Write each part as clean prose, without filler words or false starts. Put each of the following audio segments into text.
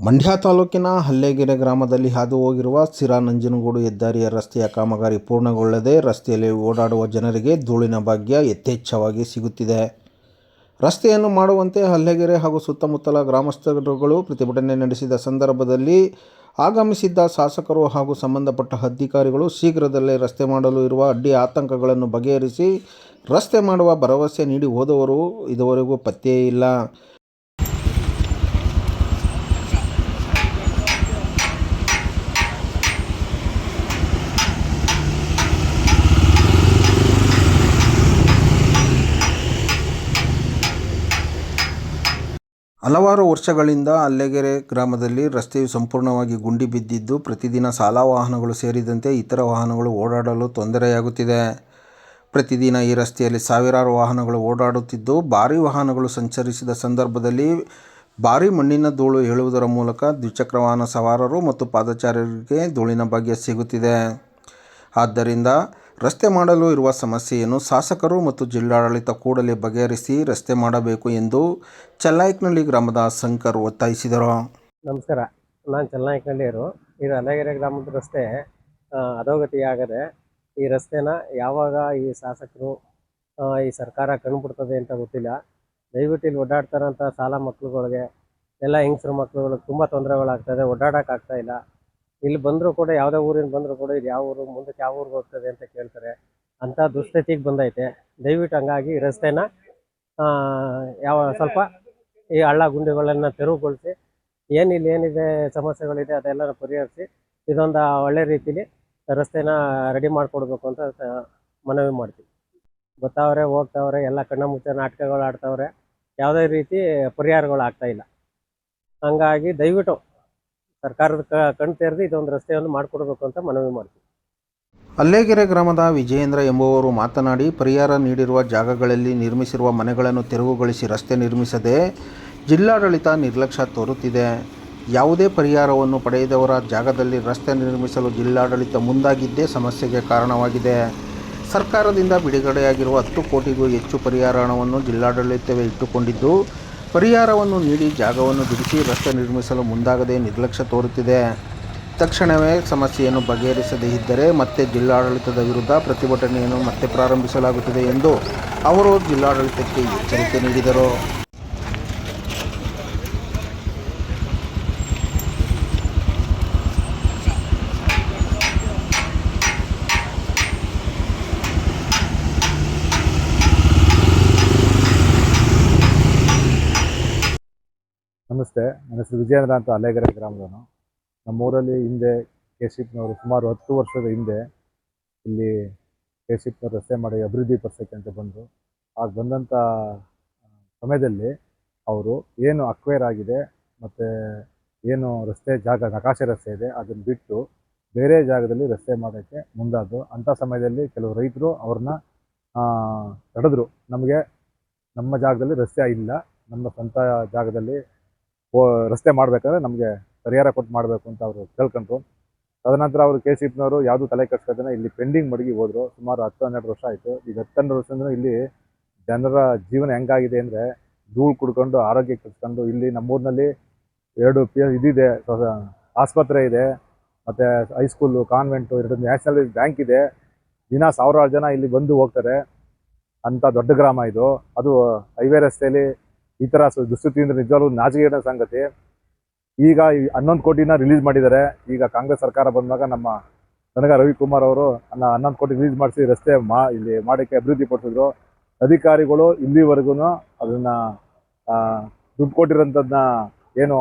ಮಂಡ್ಯ ತಾಲೂಕಿನ ಹಲ್ಲೆಗೆರೆ ಗ್ರಾಮದಲ್ಲಿ ಹಾದು ಹೋಗಿರುವ ಸಿರಾ-ನಂಜನಗೂಡು ಹೆದ್ದಾರಿಯ ರಸ್ತೆಯ ಕಾಮಗಾರಿ ಪೂರ್ಣಗೊಳ್ಳದೆ ರಸ್ತೆಯಲ್ಲಿ ಓಡಾಡುವ ಜನರಿಗೆ ಧೂಳಿನ ಭಾಗ್ಯ ಯಥೇಚ್ಛವಾಗಿ ಸಿಗುತ್ತಿದೆ. ರಸ್ತೆಯನ್ನು ಮಾಡುವಂತೆ ಹಲ್ಲೆಗೆರೆ ಹಾಗೂ ಸುತ್ತಮುತ್ತಲ ಗ್ರಾಮಸ್ಥರುಗಳು ಪ್ರತಿಭಟನೆ ನಡೆಸಿದ ಸಂದರ್ಭದಲ್ಲಿ ಆಗಮಿಸಿದ್ದ ಶಾಸಕರು ಹಾಗೂ ಸಂಬಂಧಪಟ್ಟ ಅಧಿಕಾರಿಗಳು ಶೀಘ್ರದಲ್ಲೇ ರಸ್ತೆ ಮಾಡಲು ಇರುವ ಅಡ್ಡಿ ಆತಂಕಗಳನ್ನು ಬಗೆಹರಿಸಿ ರಸ್ತೆ ಮಾಡುವ ಭರವಸೆ ನೀಡಿ ಹೋದವರು ಇದುವರೆಗೂ ಪತ್ತೆಯೇ ಇಲ್ಲ. ಹಲವಾರು ವರ್ಷಗಳಿಂದ ಹಲ್ಲೆಗೆರೆ ಗ್ರಾಮದಲ್ಲಿ ರಸ್ತೆಯು ಸಂಪೂರ್ಣವಾಗಿ ಗುಂಡಿ ಬಿದ್ದಿದ್ದು ಪ್ರತಿದಿನ ಶಾಲಾ ವಾಹನಗಳು ಸೇರಿದಂತೆ ಇತರ ವಾಹನಗಳು ಓಡಾಡಲು ತೊಂದರೆಯಾಗುತ್ತಿದೆ. ಪ್ರತಿದಿನ ಈ ರಸ್ತೆಯಲ್ಲಿ ಸಾವಿರಾರು ವಾಹನಗಳು ಓಡಾಡುತ್ತಿದ್ದು ಭಾರೀ ವಾಹನಗಳು ಸಂಚರಿಸಿದ ಸಂದರ್ಭದಲ್ಲಿ ಭಾರೀ ಮಣ್ಣಿನ ಧೂಳು ಏಳುವುದರ ಮೂಲಕ ದ್ವಿಚಕ್ರ ವಾಹನ ಸವಾರರು ಮತ್ತು ಪಾದಚಾರಿಗಳಿಗೆ ಧೂಳಿನ ಭಾಗ್ಯ ಸಿಗುತ್ತಿದೆ. ಆದ್ದರಿಂದ ರಸ್ತೆ ಮಾಡಲು ಇರುವ ಸಮಸ್ಯೆಯನ್ನು ಶಾಸಕರು ಮತ್ತು ಜಿಲ್ಲಾಡಳಿತ ಕೂಡಲೇ ಬಗೆಹರಿಸಿ ರಸ್ತೆ ಮಾಡಬೇಕು ಎಂದು ಚಲ್ನಾಯಕನಹಳ್ಳಿ ಗ್ರಾಮದ ಶಂಕರ್ ಒತ್ತಾಯಿಸಿದರು. ನಮಸ್ಕಾರ, ನಾನು ಚಲ್ನಾಯಕನಹಳ್ಳಿಯವರು. ಇದು ಹಲ್ಲೆಗೆರೆ ಗ್ರಾಮದ ರಸ್ತೆ ಅಧೋಗತಿಯಾಗದೆ ಈ ರಸ್ತೆನ ಯಾವಾಗ ಈ ಶಾಸಕರು ಈ ಸರ್ಕಾರ ಕಣ್ಬಿಡ್ತದೆ ಅಂತ ಗೊತ್ತಿಲ್ಲ. ದಯವಿಟ್ಟು ಇಲ್ಲಿ ಓಡಾಡ್ತಾರಂಥ ಶಾಲಾ ಮಕ್ಕಳುಗಳಿಗೆ ಎಲ್ಲ ಹೆಂಗಸ್ರ ಮಕ್ಕಳುಗಳಿಗೆ ತುಂಬ ತೊಂದರೆಗಳಾಗ್ತದೆ, ಓಡಾಡೋಕ್ಕಾಗ್ತಾ ಇಲ್ಲ. ಇಲ್ಲಿ ಬಂದರೂ ಕೂಡ ಯಾವುದೇ ಊರಿಂದ ಬಂದರೂ ಕೂಡ ಇದು ಯಾವ ಊರು, ಮುಂದಕ್ಕೆ ಯಾವ ಊರಿಗೆ ಹೋಗ್ತದೆ ಅಂತ ಕೇಳ್ತಾರೆ. ಅಂಥ ದುಸ್ಥಿತಿಗೆ ಬಂದೈತೆ. ದಯವಿಟ್ಟು ಹಂಗಾಗಿ ಈ ರಸ್ತೆನ ಸ್ವಲ್ಪ ಈ ಹಳ್ಳ ಗುಂಡಿಗಳನ್ನು ತೆರವುಗೊಳಿಸಿ ಏನಿದೆ ಸಮಸ್ಯೆಗಳಿದೆ ಅದೆಲ್ಲ ಪರಿಹರಿಸಿ ಇದೊಂದು ಒಳ್ಳೆ ರೀತಿಲಿ ರಸ್ತೆನ ರೆಡಿ ಮಾಡಿಕೊಡ್ಬೇಕು ಅಂತ ಮನವಿ ಮಾಡ್ತೀವಿ. ಬರ್ತಾವ್ರೆ ಹೋಗ್ತಾವ್ರೆ, ಎಲ್ಲ ಕಣ್ಣ ಮುಚ್ಚ ನಾಟಕಗಳು ಆಡ್ತಾವ್ರೆ, ಯಾವುದೇ ರೀತಿ ಪರಿಹಾರಗಳು ಆಗ್ತಾ ಇಲ್ಲ. ಹಂಗಾಗಿ ದಯವಿಟ್ಟು ಸರ್ಕಾರದ ಕಣ್ಣು ತೆರೆದು ಇದೊಂದು ರಸ್ತೆಯನ್ನು ಮಾಡಿಕೊಡ್ಬೇಕು ಅಂತ ಮನವಿ ಮಾಡ್ತೀವಿ. ಹಲ್ಲೆಗೆರೆ ಗ್ರಾಮದ ವಿಜಯೇಂದ್ರ ಎಂಬುವರು ಮಾತನಾಡಿ, ಪರಿಹಾರ ನೀಡಿರುವ ಜಾಗಗಳಲ್ಲಿ ನಿರ್ಮಿಸಿರುವ ಮನೆಗಳನ್ನು ತೆರವುಗೊಳಿಸಿ ರಸ್ತೆ ನಿರ್ಮಿಸದೆ ಜಿಲ್ಲಾಡಳಿತ ನಿರ್ಲಕ್ಷ್ಯ ತೋರುತ್ತಿದೆ. ಯಾವುದೇ ಪರಿಹಾರವನ್ನು ಪಡೆಯದವರ ಜಾಗದಲ್ಲಿ ರಸ್ತೆ ನಿರ್ಮಿಸಲು ಜಿಲ್ಲಾಡಳಿತ ಮುಂದಾಗಿದ್ದೇ ಸಮಸ್ಯೆಗೆ ಕಾರಣವಾಗಿದೆ. ಸರ್ಕಾರದಿಂದ ಬಿಡುಗಡೆಯಾಗಿರುವ 10 ಕೋಟಿಗೂ ಹೆಚ್ಚು ಪರಿಹಾರ ಹಣವನ್ನು ಜಿಲ್ಲಾಡಳಿತವೇ ಇಟ್ಟುಕೊಂಡಿದ್ದು, ಪರಿಹಾರವನ್ನು ನೀಡಿ ಜಾಗವನ್ನು ಬಿಡಿಸಿ ರಸ್ತೆ ನಿರ್ಮಿಸಲು ಮುಂದಾಗದೆ ನಿರ್ಲಕ್ಷ್ಯ ತೋರುತ್ತಿದೆ. ತಕ್ಷಣವೇ ಸಮಸ್ಯೆಯನ್ನು ಬಗೆಹರಿಸದೇ ಇದ್ದರೆ ಮತ್ತೆ ಜಿಲ್ಲಾಡಳಿತದ ವಿರುದ್ಧ ಪ್ರತಿಭಟನೆಯನ್ನು ಮತ್ತೆ ಪ್ರಾರಂಭಿಸಲಾಗುತ್ತದೆ ಎಂದು ಅವರು ಜಿಲ್ಲಾಡಳಿತಕ್ಕೆ ಎಚ್ಚರಿಕೆ ನೀಡಿದರು. ನಮಸ್ತೆ, ನನ್ನ ಹೆಸರು ವಿಜಯೇಂದ್ರ ಅಂತ, ಹಲ್ಲೆಗೆರೆ ಗ್ರಾಮದವನು. ನಮ್ಮೂರಲ್ಲಿ ಹಿಂದೆ ಕೆಶಿಪ್ನವರು ಸುಮಾರು 10 ವರ್ಷದ ಹಿಂದೆ ಇಲ್ಲಿ ಕೆಶಿಪ್ನವರು ರಸ್ತೆ ಮಾಡಿ ಅಭಿವೃದ್ಧಿ ಪಡಿಸೋಕ್ಕೆ ಅಂತ ಬಂದರು. ಆಗ ಬಂದಂಥ ಸಮಯದಲ್ಲಿ ಅವರು ಏನು ಅಕ್ವೈರ್ ಆಗಿದೆ ಮತ್ತು ಏನು ರಸ್ತೆ ಜಾಗ ನಕಾಶೆ ರಸ್ತೆ ಇದೆ ಅದನ್ನು ಬಿಟ್ಟು ಬೇರೆ ಜಾಗದಲ್ಲಿ ರಸ್ತೆ ಮಾಡೋಕ್ಕೆ ಮುಂದಾದರು. ಅಂಥ ಸಮಯದಲ್ಲಿ ಕೆಲವು ರೈತರು ಅವ್ರನ್ನ ತಡೆದ್ರು. ನಮಗೆ ನಮ್ಮ ಜಾಗದಲ್ಲಿ ರಸ್ತೆ ಇಲ್ಲ, ನಮ್ಮ ಸ್ವಂತ ಜಾಗದಲ್ಲಿ ರಸ್ತೆ ಮಾಡಬೇಕಾದ್ರೆ ನಮಗೆ ಪರಿಹಾರ ಕೊಟ್ಟು ಮಾಡಬೇಕು ಅಂತ ಅವರು ಕೇಳ್ಕೊಂಡ್ರು. ತದನಂತರ ಅವರು ಕೆಶಿಪ್ನವರು ಯಾವುದೂ ತಲೆ ಕೆಡಿಸ್ಕೊಳ್ತಾನೆ ಇಲ್ಲಿ ಪೆಂಡಿಂಗ್ ಮಡಗಿ ಹೋದರು. ಸುಮಾರು 10-12 ವರ್ಷ ಆಯಿತು. ಈಗ 10-12 ವರ್ಷದಿಂದ ಇಲ್ಲಿ ಜನರ ಜೀವನ ಹೆಂಗಾಗಿದೆ ಅಂದರೆ ಧೂಳು ಕುಡ್ಕೊಂಡು ಆರೋಗ್ಯ ಕೆಡಿಸ್ಕೊಂಡು, ಇಲ್ಲಿ ನಮ್ಮೂರಿನಲ್ಲಿ 2 ಇದಿದೆ, ಆಸ್ಪತ್ರೆ ಇದೆ, ಮತ್ತು ಹೈಸ್ಕೂಲು, ಕಾನ್ವೆಂಟು, 2 ನ್ಯಾಷನಲ್ ಬ್ಯಾಂಕ್ ಇದೆ. ದಿನ ಸಾವಿರಾರು ಜನ ಇಲ್ಲಿ ಬಂದು ಹೋಗ್ತಾರೆ. ಅಂಥ ದೊಡ್ಡ ಗ್ರಾಮ ಇದು. ಅದು ಹೈವೇ ರಸ್ತೆಯಲ್ಲಿ ಈ ಥರ ದುಸ್ಥಿತಿ ಅಂದರೆ ನಿಜವಾಗ್ಲೂ ನಾಚಿಕೆಗೇಡಿನ ಸಂಗತಿ. ಈಗ 11 ಕೋಟಿನ ರಿಲೀಸ್ ಮಾಡಿದ್ದಾರೆ. ಈಗ ಕಾಂಗ್ರೆಸ್ ಸರ್ಕಾರ ಬಂದಾಗ ನಮ್ಮ ರವಿಕುಮಾರ್ ಅವರು 11 ಕೋಟಿ ರಿಲೀಸ್ ಮಾಡಿಸಿ ರಸ್ತೆ ಇಲ್ಲಿ ಮಾಡೋಕ್ಕೆ ಅಭಿವೃದ್ಧಿ ಪಡಿಸಿದ್ರು. ಅಧಿಕಾರಿಗಳು ಇಲ್ಲಿವರೆಗೂ ಅದನ್ನು ದುಡ್ಡು ಕೊಟ್ಟಿರೋಂಥದ್ದನ್ನ ಏನು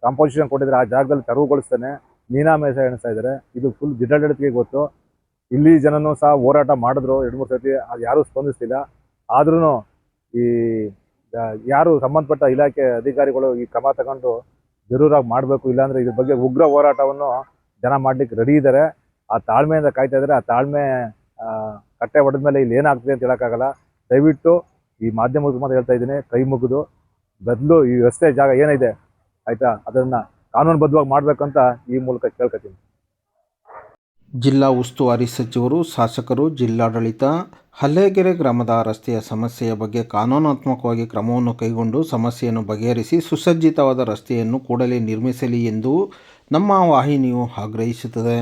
ಕಾಂಪೋಸಿಷನ್ ಕೊಟ್ಟಿದ್ದಾರೆ ಆ ಜಾಗದಲ್ಲಿ ತೆರವುಗೊಳಿಸ್ತಾನೆ ಮೀನಾಮೇಷ ಎಣಿಸ್ತಾ ಇದ್ದಾರೆ. ಇದು ಫುಲ್ ಜಿಲ್ಲಾಡಳಿತಕ್ಕೆ ಗೊತ್ತು. ಇಲ್ಲಿ ಜನನೂ ಸಹ ಹೋರಾಟ ಮಾಡಿದ್ರು 2-3 ಸತಿ, ಅದು ಯಾರೂ ಸ್ಪಂದಿಸ್ತಿಲ್ಲ. ಆದ್ರೂ ಈ ಯಾರು ಸಂಬಂಧಪಟ್ಟ ಇಲಾಖೆ ಅಧಿಕಾರಿಗಳು ಈ ಕ್ರಮ ತಗೊಂಡು ಜರೂರಾಗಿ ಮಾಡಬೇಕು, ಇಲ್ಲಾಂದರೆ ಇದ್ರ ಬಗ್ಗೆ ಉಗ್ರ ಹೋರಾಟವನ್ನು ಜನ ಮಾಡಲಿಕ್ಕೆ ರೆಡಿ ಇದ್ದಾರೆ. ಆ ತಾಳ್ಮೆಯಿಂದ ಕಾಯ್ತಾ ಇದ್ದಾರೆ. ಆ ತಾಳ್ಮೆ ಕಟ್ಟೆ ಹೊಡೆದ ಮೇಲೆ ಇಲ್ಲಿ ಏನಾಗ್ತದೆ ಅಂತ ಹೇಳೋಕ್ಕಾಗಲ್ಲ. ದಯವಿಟ್ಟು ಈ ಮಾಧ್ಯಮದ ಮಾತು ಹೇಳ್ತಾ ಇದ್ದೀನಿ, ಕೈ ಮುಗಿದು ಬದಲು ಈ ರಸ್ತೆ ಜಾಗ ಏನಿದೆ ಆಯಿತಾ, ಅದನ್ನು ಕಾನೂನುಬದ್ಧವಾಗಿ ಮಾಡಬೇಕಂತ ಈ ಮೂಲಕ ಕೇಳ್ಕೊತೀನಿ. ಜಿಲ್ಲಾ ಉಸ್ತುವಾರಿ ಸಚಿವರು, ಶಾಸಕರು, ಜಿಲ್ಲಾಡಳಿತ ಹಲ್ಲೇಗೆರೆ ಗ್ರಾಮದ ರಸ್ತೆಯ ಸಮಸ್ಯೆಯ ಬಗ್ಗೆ ಕಾನೂನಾತ್ಮಕವಾಗಿ ಕ್ರಮವನ್ನು ಕೈಗೊಂಡು ಸಮಸ್ಯೆಯನ್ನು ಬಗೆಹರಿಸಿ ಸುಸಜ್ಜಿತವಾದ ರಸ್ತೆಯನ್ನು ಕೂಡಲೇ ನಿರ್ಮಿಸಲಿ ಎಂದು ನಮ್ಮ ವಾಹಿನಿಯು ಆಗ್ರಹಿಸುತ್ತದೆ.